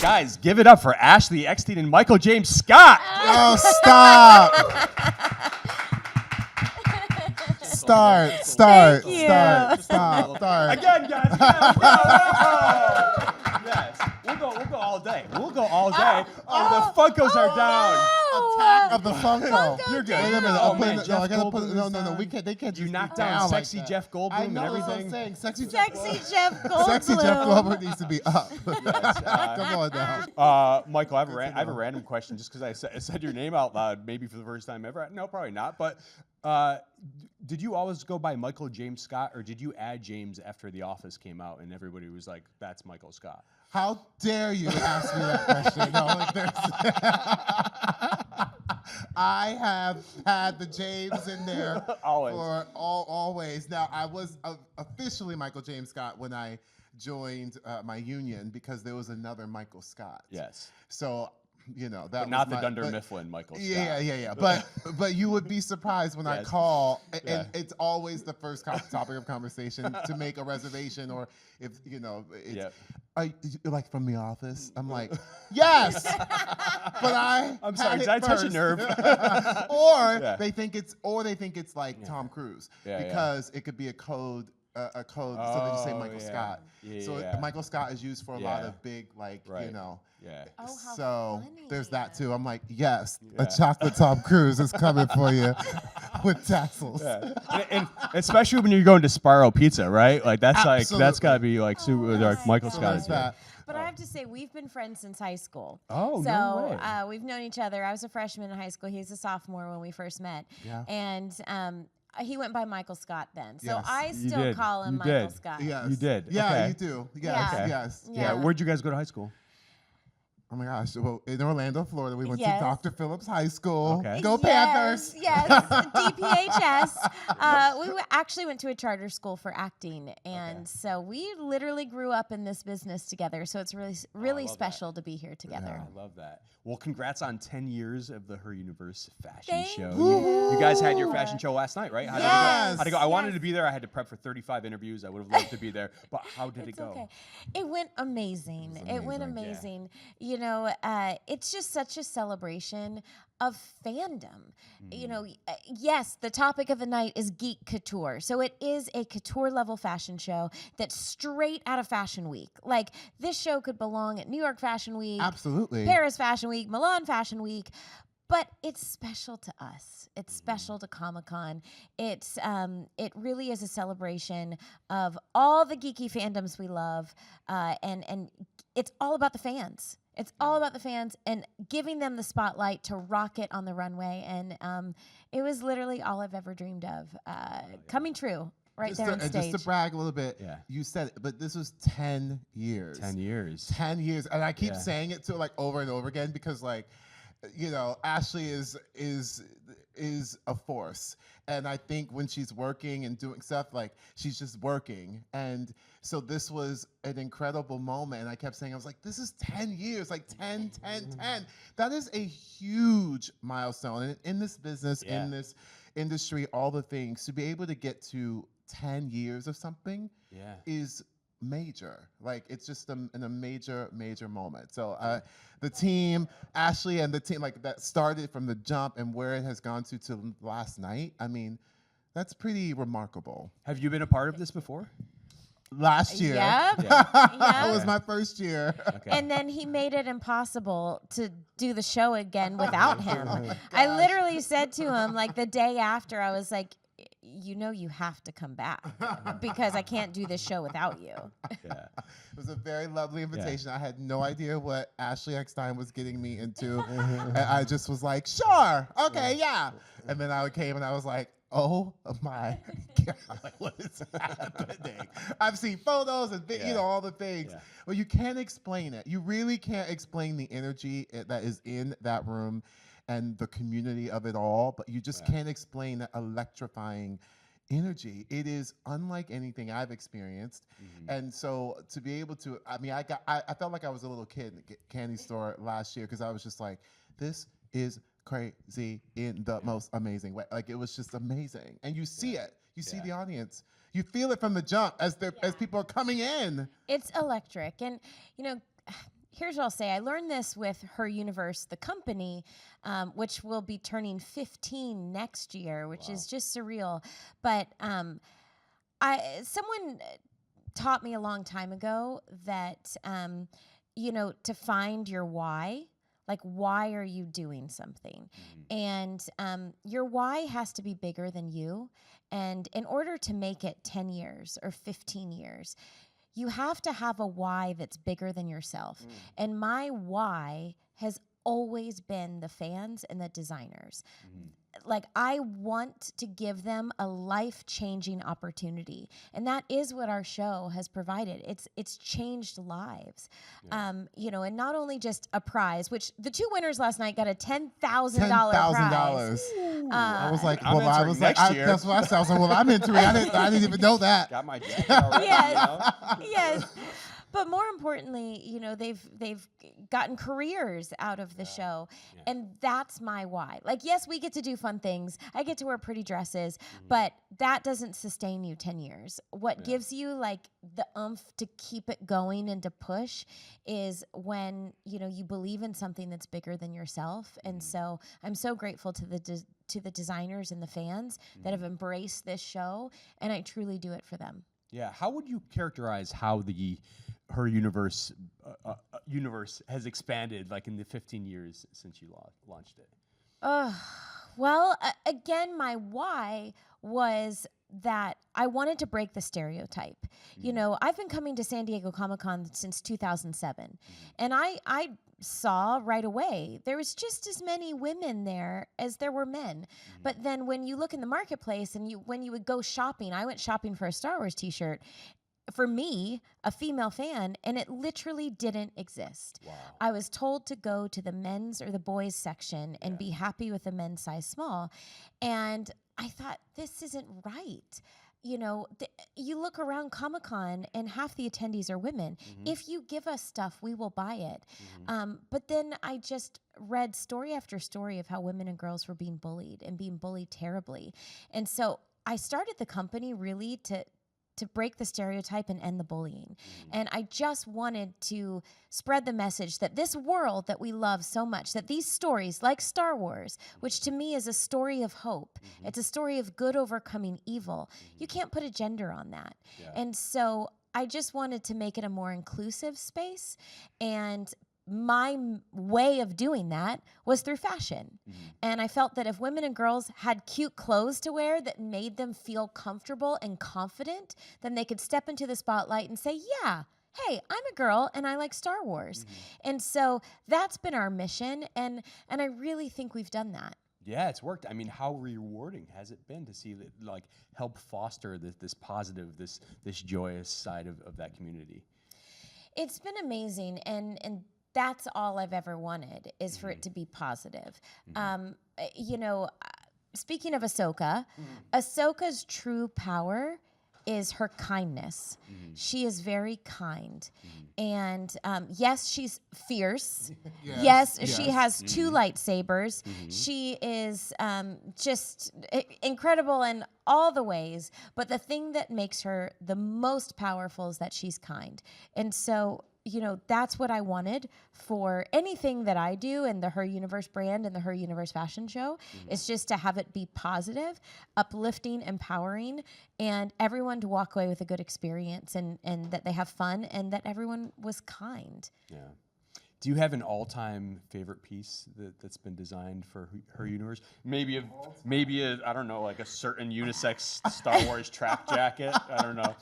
Guys, give it up for Ashley Eckstein and Michael James Scott. Oh, stop. Start. Thank you. Stop. Again, guys. Again. Whoa. Yes. We'll go all day. We'll go all day. Oh, the Funkos are down. Attack of the Funko. You're good. Wait a minute. Oh, I'll man, put it. Jeff No, I gotta put it. Goldblum's No. down. We can't. They can't You just knocked be down like sexy that. Jeff Goldblum I know, and that's what everything. I'm saying. Sexy Jeff Goldblum. Sexy Jeff Goldblum needs to be up. Come on down. Michael, I have a random question just because I said your name out loud, maybe for the first time ever. No, probably not. But did you always go by Michael James Scott, or did you add James after The Office came out and everybody was like, "That's Michael Scott"? How dare you ask me that question? No, like I have had the James in there Always. for always. Now, I was officially Michael James Scott when I joined my union because there was another Michael Scott. Yes. So, you know, that But was not the my, Dunder but- Mifflin Michael Scott. Yeah. But you would be surprised when I Yes. call, and Yeah. it's always the first topic of conversation to make a reservation, or if you know, it's, Yep. are you like from The Office? I'm like, yes, but I'm sorry, had did it I touch a first. nerve? or Yeah. they think it's like Tom Cruise Yeah, because it could be a code. So they just say Michael yeah. Scott. Yeah, So yeah. Michael Scott is used for a lot Yeah. of big, like, Right. you know. Yeah. Oh, how So funny. there's that too. I'm like, yes, Yeah. a chocolate Tom Cruise is coming for you with tassels. Yeah. and especially when you're going to Sparrow Pizza, right? Like that's Absolutely. got to be like super like Michael So Scott there's is there. that. But I have to say, we've been friends since high school. Oh, so, no way. we've known each other. I was a freshman in high school. He was a sophomore when we first met. Yeah. And he went by Michael Scott then. So Yes. I You still did. call him You Michael did. Scott. Yes. You did. Yeah, Okay. you do. Yes, Yeah. Okay. yes. Yeah. Yeah. Where'd you guys go to high school? Oh my gosh. Well, in Orlando, Florida, we went Yes. to Dr. Phillips High School. Okay. Go Panthers. Yes, DPHS. We actually went to a charter school for acting, and so we literally grew up in this business together. So it's really love special to be here together. I love that. Well, congrats on 10 years of the Her Universe fashion Thank show. you. You guys had your fashion show last night, right? How did it go? Yes. How'd it go? I wanted Yes. to be there. I had to prep for 35 interviews. I would have loved to be there. But how did it It's go? okay. It went amazing. It went amazing. amazing. You know, it's just such a celebration of fandom. You know, yes, the topic of the night is geek couture. So it is a couture level fashion show that's straight out of Fashion Week. Like this show could belong at New York Fashion Week, Absolutely. Paris Fashion Week, Milan Fashion Week. But it's special to us. It's special to Comic-Con. It really is a celebration of all the geeky fandoms we love, and it's all about the fans. It's all about the fans and giving them the spotlight to rock it on the runway. And it was literally all I've ever dreamed of coming true right Just there on stage. just to brag a little bit, Yeah. you said it, but this was 10 years. 10 years. 10 years. And I keep Yeah. saying it to like over and over again because like, you know, Ashley is a force. And I think when she's working and doing stuff, like she's just working. And so this was an incredible moment. And I kept saying, I was like, this is 10 years, like 10. That is a huge milestone. And in this business, Yeah. in this industry, all the things, to be able to get to 10 years of something Yeah. is major. Like it's just a major moment. So the team, Ashley and the team, like that started from the jump and where it has gone to last night. I mean, that's pretty remarkable. Have you been a part of this before? Last year, Yep. that Yep. was my first year. Okay. And then he made it impossible to do the show again without him. my I gosh. literally said to him, like the day after, I was like, you know, you have to come back because I can't do this show without you. Yeah. It was a very lovely invitation. I had no idea what Ashley Eckstein was getting me into. And I just was like, sure, okay, yeah. And then I came and I was like, oh my God, like, what is happening? I've seen photos and you know, all the things. Yeah. Well, you can't explain it. You really can't explain the energy that is in that room and the community of it all, but you just can't explain that electrifying energy. It is unlike anything I've experienced. And so to be able to, I mean, I felt like I was a little kid in the candy store last year because I was just like, this is crazy in the most amazing way. Like it was just amazing. And you see it. You see the audience. You feel it from the jump as people are coming in. It's electric. And, you know, here's what I'll say. I learned this with Her Universe, the company, which will be turning 15 next year, which is just surreal. But someone taught me a long time ago that, to find your why. Like, why are you doing something? And your why has to be bigger than you. And in order to make it 10 years or 15 years, you have to have a why that's bigger than yourself. And my why has always been the fans and the designers. Like, I want to give them a life-changing opportunity, and that is what our show has provided. It's changed lives, and not only just a prize, which the 2 winners last night got a $10,000 prize. I was like, I'm entering next year. That's what I said. I was like, well, I'm entering. I didn't even know that. Got my jacket already. Yes. But more importantly, they've gotten careers out of the show. And that's my why. Like, yes, we get to do fun things. I get to wear pretty dresses, but that doesn't sustain you 10 years. What gives you like the oomph to keep it going and to push is when, you believe in something that's bigger than yourself. And so I'm so grateful to the designers and the fans that have embraced this show, and I truly do it for them. Yeah. How would you characterize how Her Universe has expanded, like in the 15 years since you launched it? Well, again, my why was that I wanted to break the stereotype. I've been coming to San Diego Comic-Con since 2007, and I saw right away there was just as many women there as there were men. But then when you look in the marketplace and when you would go shopping, I went shopping for a Star Wars t-shirt, for me, a female fan, and it literally didn't exist. Wow. I was told to go to the men's or the boys section and be happy with a men's size small. And I thought, this isn't right. You look around Comic-Con and half the attendees are women. If you give us stuff, we will buy it. But then I just read story after story of how women and girls were being bullied and being bullied terribly. And so I started the company really to break the stereotype and end the bullying. And I just wanted to spread the message that this world that we love so much, that these stories like Star Wars, which to me is a story of hope, it's a story of good overcoming evil. You can't put a gender on that. And so I just wanted to make it a more inclusive space, and my way of doing that was through fashion. And I felt that if women and girls had cute clothes to wear that made them feel comfortable and confident, then they could step into the spotlight and say, yeah, hey, I'm a girl and I like Star Wars. And so that's been our mission, and I really think we've done that. Yeah, it's worked. I mean, how rewarding has it been to see that, like, help foster this positive, this joyous side of that community? It's been amazing, and that's all I've ever wanted, is for it to be positive. Speaking of Ahsoka, Ahsoka's true power is her kindness. She is very kind. And yes, she's fierce. Yes, she has 2 lightsabers. She is just incredible in all the ways. But the thing that makes her the most powerful is that she's kind. And so, that's what I wanted for anything that I do in the Her Universe brand and the Her Universe fashion show, is just to have it be positive, uplifting, empowering, and everyone to walk away with a good experience, and that they have fun, and that everyone was kind. Yeah. Do you have an all-time favorite piece that's been designed for Her Universe? Maybe I don't know, like a certain unisex Star Wars track jacket. I don't know.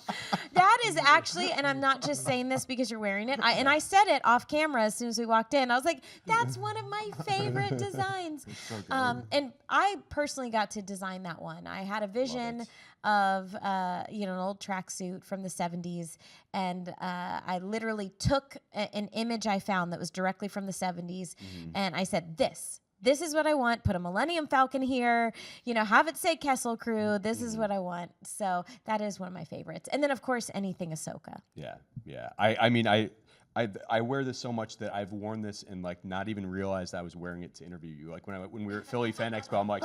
That is actually, and I'm not just saying this because you're wearing it. I said it off camera as soon as we walked in. I was like, that's one of my favorite designs. So good. And I personally got to design that one. I had a vision of an old tracksuit from the 70s, and I literally took an image I found that was directly from the 70s, and I said, this is what I want. Put a Millennium Falcon here, have it say Kessel Crew. This is what I want. So that is one of my favorites. And then, of course, anything Ahsoka. Yeah. I mean, I wear this so much that I've worn this and like not even realized I was wearing it to interview you. Like when we were at Philly Fan Expo, I'm like,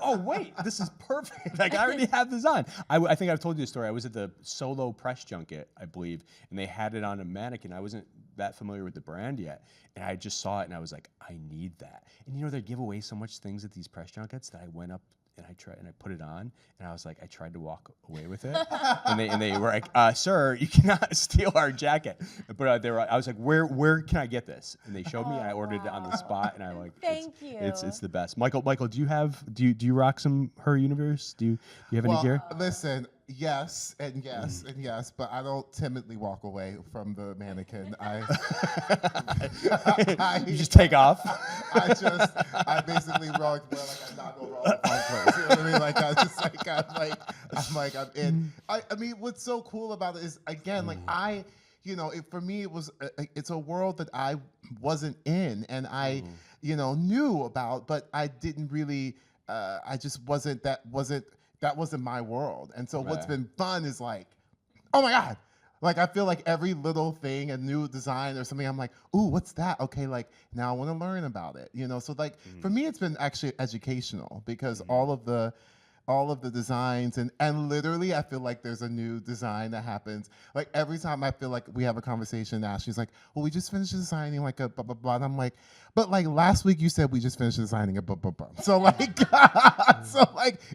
oh wait, this is perfect. Like I already have this on. I think I've told you the story. I was at the Solo press junket, I believe, and they had it on a mannequin. I wasn't that familiar with the brand yet, and I just saw it and I was like, I need that. And you know, they give away so much things at these press junkets that I went up and I put it on, and I was like, I tried to walk away with it, and they were like, sir, you cannot steal our jacket. But I was like, where can I get this? And they showed me, and I ordered it on the spot, and I like, Thank you. It's the best. Michael, do you rock some Her Universe? Do you have any gear? Listen, yes and yes and yes, but I don't timidly walk away from the mannequin. You just take off. I basically wear like I'm not over all the fun clothes. You know what I mean? Like I'm in. I mean, what's so cool about it is, again, like for me, it was it's a world that I wasn't in, and I knew about, but I didn't really. I just wasn't. That wasn't my world. And so what's been fun is like, oh my God. Like, I feel like every little thing, a new design or something, I'm like, ooh, what's that? Okay, like, now I want to learn about it. So like, for me, it's been actually educational, because all of the designs and literally I feel like there's a new design that happens. Like, every time I feel like we have a conversation, Ashley's like, well, we just finished designing like a blah, blah, blah. And I'm like, but like last week you said we just finished designing a blah, blah, blah. So like,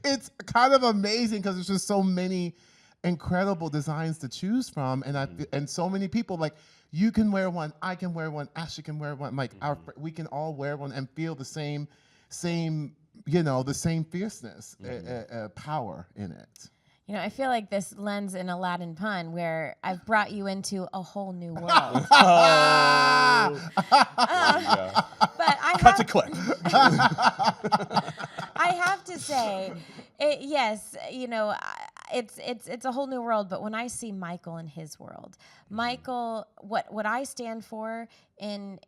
it's kind of amazing, because there's just so many incredible designs to choose from. And and so many people, like, you can wear one, I can wear one, Ashley can wear one. Like, we can all wear one and feel the same the same fierceness, power in it. I feel like this lends an Aladdin pun where I've brought you into a whole new world. Oh. But Cut to clip. I have to say, yes, it's a whole new world. But when I see Michael in his world, Michael, what I stand for in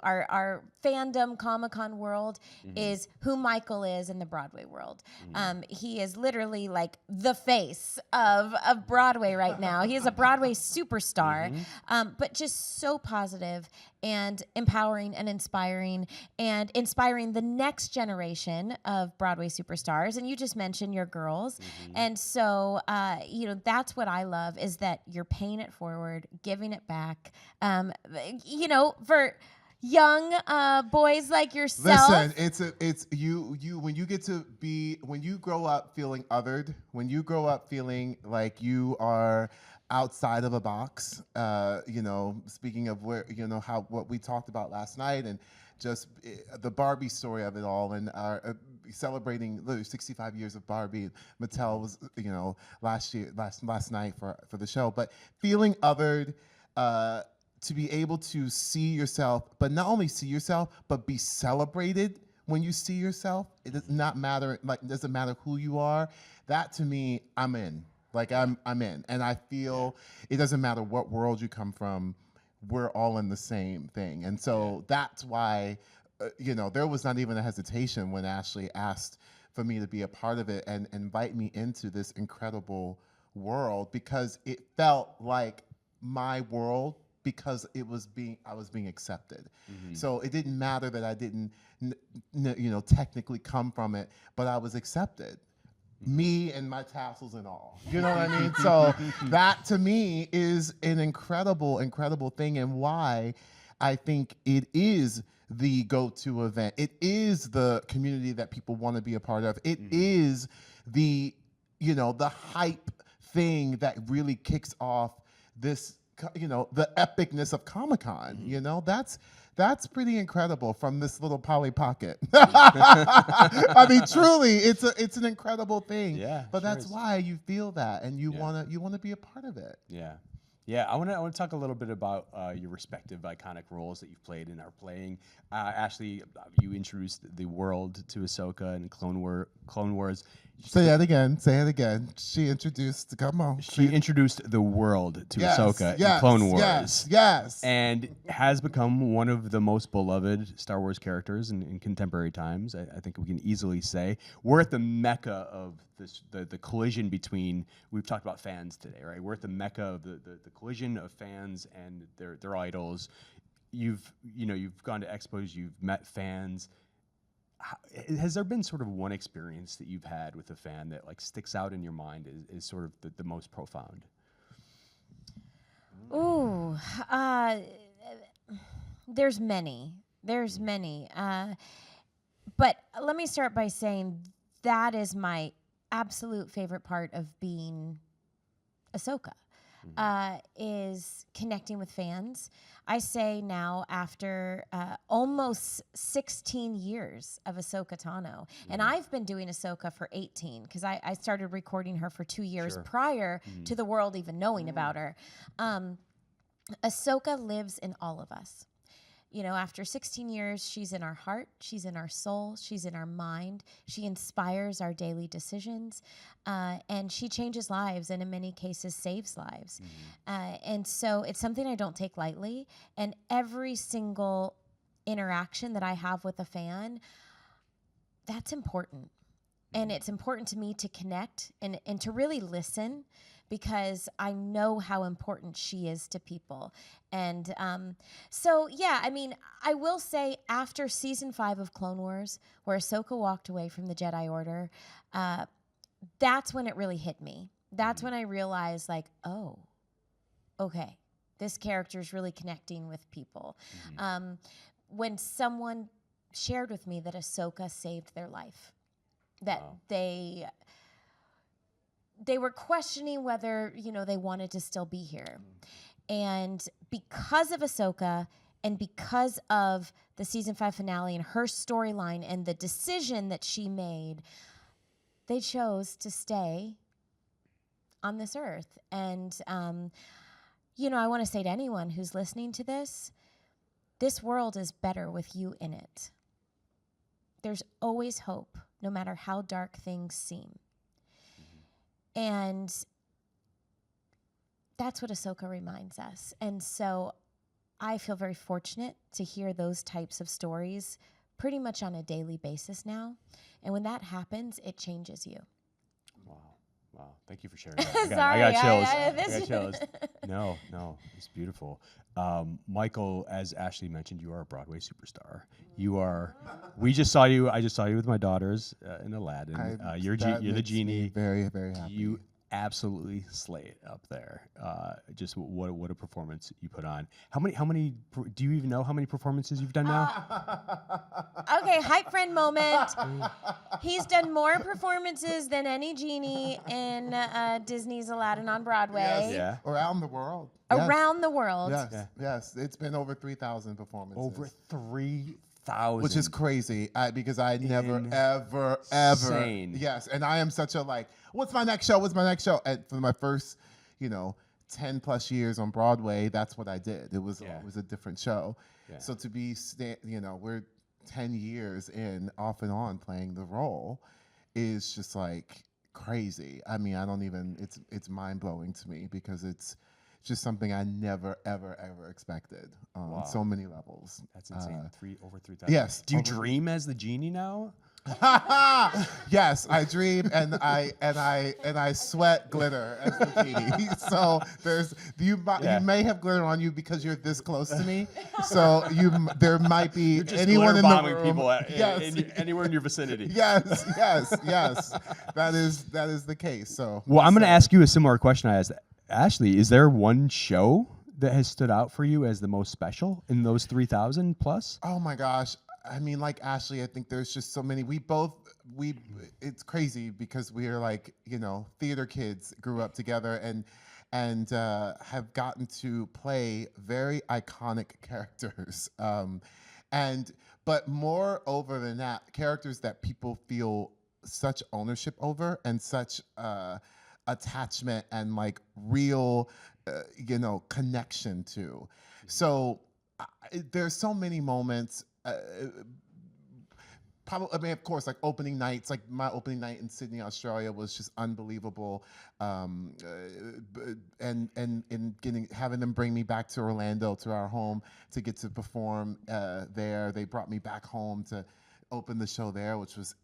our fandom Comic-Con world is who Michael is in the Broadway world. He is literally like the face of Broadway right now. He is a Broadway superstar, but just so positive and empowering and inspiring the next generation of Broadway superstars. And you just mentioned your girls. And so, that's what I love, is that you're paying it forward, giving it back, for young boys like yourself. Listen, it's you when you grow up feeling othered, when you grow up feeling like you are outside of a box, speaking of what we talked about last night, and just the Barbie story of it all, and celebrating literally 65 years of Barbie. Mattel was, last night for the show, but feeling othered, to be able to see yourself, but not only see yourself, but be celebrated when you see yourself. It does not matter, like, it doesn't matter who you are. That, to me, I'm in. Like, I'm in. And I feel it doesn't matter what world you come from, we're all in the same thing. And so that's why, there was not even a hesitation when Ashley asked for me to be a part of it and invite me into this incredible world, because it felt like my world, because I was being accepted. So it didn't matter that I didn't, technically come from it, but I was accepted. Me and my tassels and all. You know what I mean? So that, to me, is an incredible, incredible thing, and why I think it is the go-to event. It is the community that people want to be a part of. It is the hype thing that really kicks off this, the epicness of Comic-Con. That's pretty incredible from this little Polly Pocket. I mean, truly, it's an incredible thing. Yeah, but that's why you feel that, and you wanna be a part of it. Yeah, I want to talk a little bit about your respective iconic roles that you've played and are playing. Ashley, you introduced the world to Ahsoka and Clone Wars. Say it again. She introduced. Come on. She introduced the world to Ahsoka in Clone Wars. Yes. And has become one of the most beloved Star Wars characters in contemporary times. I think we can easily say we're at the mecca of this, the collision between. We've talked about fans today, right? We're at the mecca of the collision of fans and their idols. You've gone to expos, you've met fans. Has there been sort of one experience that you've had with a fan that like sticks out in your mind is sort of the most profound? Ooh, There's many. There's many. But let me start by saying that is my absolute favorite part of being Ahsoka, is connecting with fans. I say now, after almost 16 years of Ahsoka Tano, and I've been doing Ahsoka for 18, because I started recording her for 2 years prior to the world even knowing about her. Ahsoka lives in all of us. You know, after 16 years, she's in our heart, she's in our soul, she's in our mind. She inspires our daily decisions, and she changes lives, and in many cases saves lives. And so it's something I don't take lightly. And every single interaction that I have with a fan, that's important. And it's important to me to connect and to really listen, because I know how important she is to people. And so, yeah, I mean, I will say after season 5 of Clone Wars, where Ahsoka walked away from the Jedi Order, that's when it really hit me. That's when I realized, like, oh, okay, this character is really connecting with people. When someone shared with me that Ahsoka saved their life, that they were questioning whether, you know, they wanted to still be here. And because of Ahsoka and because of the season 5 finale and her storyline and the decision that she made, they chose to stay on this earth. And, you know, I want to say to anyone who's listening to this world is better with you in it. There's always hope, no matter how dark things seem. And that's what Ahsoka reminds us. And so I feel very fortunate to hear those types of stories pretty much on a daily basis now. And when that happens, it changes you. Wow. Thank you for sharing that. Sorry, I got chills. I I got chills. No, it's beautiful. Michael, as Ashley mentioned, you are a Broadway superstar. You are. I just saw you with my daughters in Aladdin. You're the genie. Very, very happy. You absolutely slay it up there. Just what a performance you put on. How many? Do you even know how many performances you've done now? Okay, hype friend moment. He's done more performances than any genie in Disney's Aladdin on Broadway. Yes. Yeah. Around the world. Around the world. Yes. Yeah. Yes. It's been over 3,000 performances. Over 3,000. Which is crazy, because I never, ever. Insane. Yes, and I am such a like, what's my next show? What's my next show? And for my first, 10 plus years on Broadway, that's what I did. It was always a different show. Yeah. So to be, we're 10 years in, off and on playing the role, is just like crazy. I mean, it's mind blowing to me, because it's just something I never, ever, ever expected on so many levels. That's insane. Over 3,000. Yes. Do you dream as the genie now? Yes, I dream and I sweat glitter as the genie. So you may have glitter on you because you're this close to me. So there might be anyone in the room. People anywhere in your vicinity. Yes. That is the case. So I'm going to ask you a similar question I asked Ashley. Is there one show that has stood out for you as the most special in those 3,000 plus? Oh my gosh. I mean, like Ashley, I think there's just so many. It's crazy because we are like, theater kids, grew up together and have gotten to play very iconic characters. But moreover than that, characters that people feel such ownership over and such attachment and like real, connection to. So there's so many moments. Of course, like opening nights, like my opening night in Sydney, Australia was just unbelievable. And having them bring me back to Orlando, to our home, to get to perform there. They brought me back home to open the show there, which was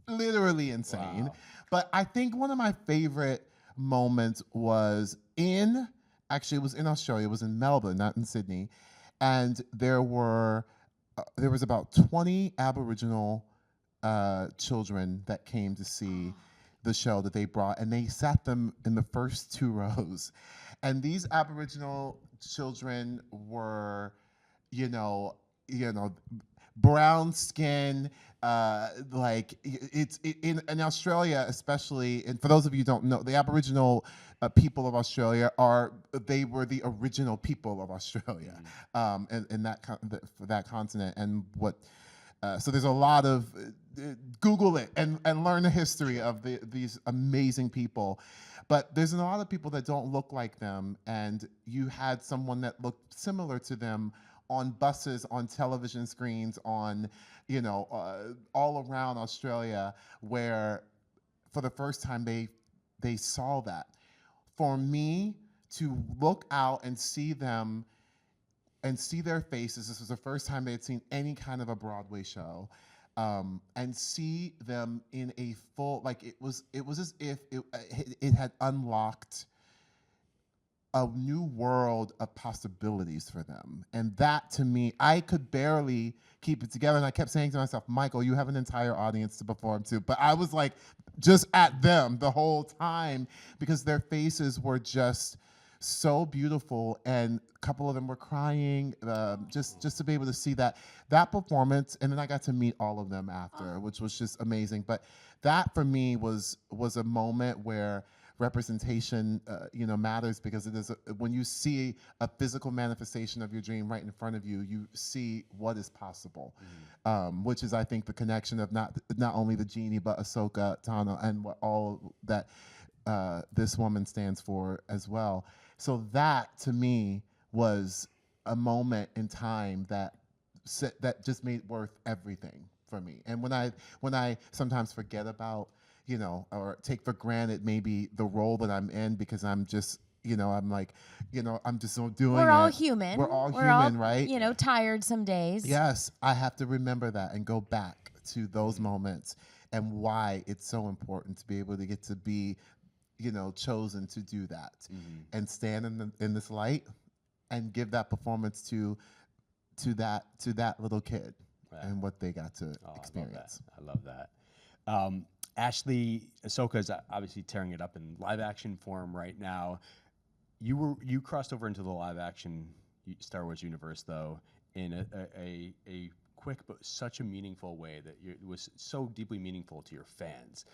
literally insane. Wow. But I think one of my favorite moments was it was in Australia. It was in Melbourne, not in Sydney. And there was about 20 Aboriginal children that came to see the show that they brought, and they sat them in the first 2 rows. And these Aboriginal children were, you know, brown skin. Like in Australia, especially, and for those of you who don't know, the Aboriginal people of Australia were the original people of Australia, in for that continent. And so there's a lot of Google it and learn the history of these amazing people. But there's a lot of people that don't look like them, and you had someone that looked similar to them on buses, on television screens, on, all around Australia, where for the first time they saw that. For me to look out and see them and see their faces, this was the first time they had seen any kind of a Broadway show, and see them in a full, like it was as if it had unlocked a new world of possibilities for them. And that, to me, I could barely keep it together. And I kept saying to myself, Michael, you have an entire audience to perform to. But I was like just at them the whole time, because their faces were just so beautiful, and a couple of them were crying, just to be able to see that performance. And then I got to meet all of them after, which was just amazing. But that for me was a moment where representation matters, because it is when you see a physical manifestation of your dream right in front of you, you see what is possible, which is, I think, the connection of not only the genie but Ahsoka Tano and what all that this woman stands for as well. So that, to me, was a moment in time that just made worth everything for me. And when I sometimes forget about, or take for granted maybe the role that I'm in, because I'm just, I'm like, I'm just doing it. We're all human. We're all human, right? Tired some days. Yes, I have to remember that and go back to those moments and why it's so important to be able to get to be, chosen to do that, and stand in this light and give that performance to that little kid, and what they got to experience. I love that. Ashley, Ahsoka is obviously tearing it up in live action form right now. You crossed over into the live action Star Wars universe, though, in a quick but such a meaningful way that it was so deeply meaningful to your fans.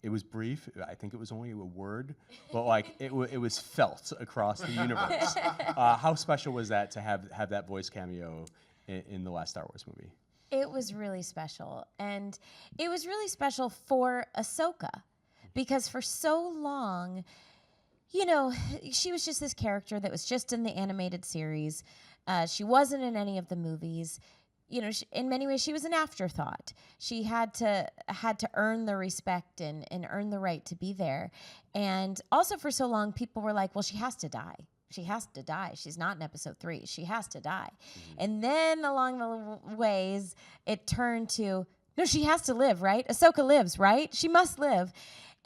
It was brief. I think it was only a word, but like it was felt across the universe. How special was that to have that voice cameo in the last Star Wars movie? It was really special, and it was really special for Ahsoka, because for so long, she was just this character that was just in the animated series. She wasn't in any of the movies. In many ways, she was an afterthought. She had to earn the respect and earn the right to be there. And also for so long, people were like, well, she has to die. She has to die. She's not in episode 3. She has to die. And then along the ways, it turned to, no, she has to live, right? Ahsoka lives, right? She must live.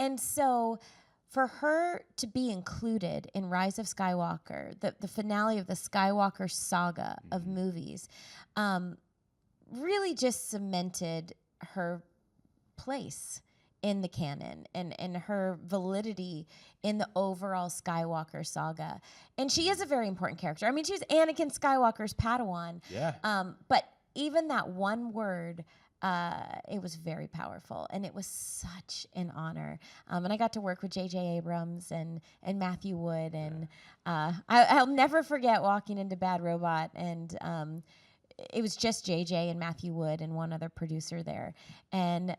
And so for her to be included in Rise of Skywalker, the finale of the Skywalker saga of movies, really just cemented her place in the canon and her validity in the overall Skywalker saga. And she is a very important character. I mean, she was Anakin Skywalker's Padawan. Yeah. But even that one word, it was very powerful, and it was such an honor. And I got to work with J.J. Abrams and Matthew Wood, and I'll never forget walking into Bad Robot, and it was just J.J. and Matthew Wood and one other producer there. And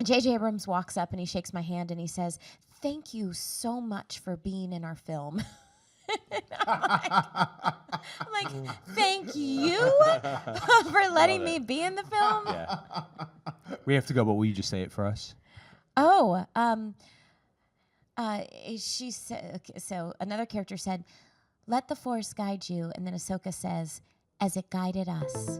J.J. Abrams walks up and he shakes my hand and he says, "Thank you so much for being in our film." I'm like, thank you for letting me be in the film. Yeah. We have to go, but will you just say it for us? Oh, she said. Okay, so another character said, "Let the Force guide you," and then Ahsoka says, "As it guided us."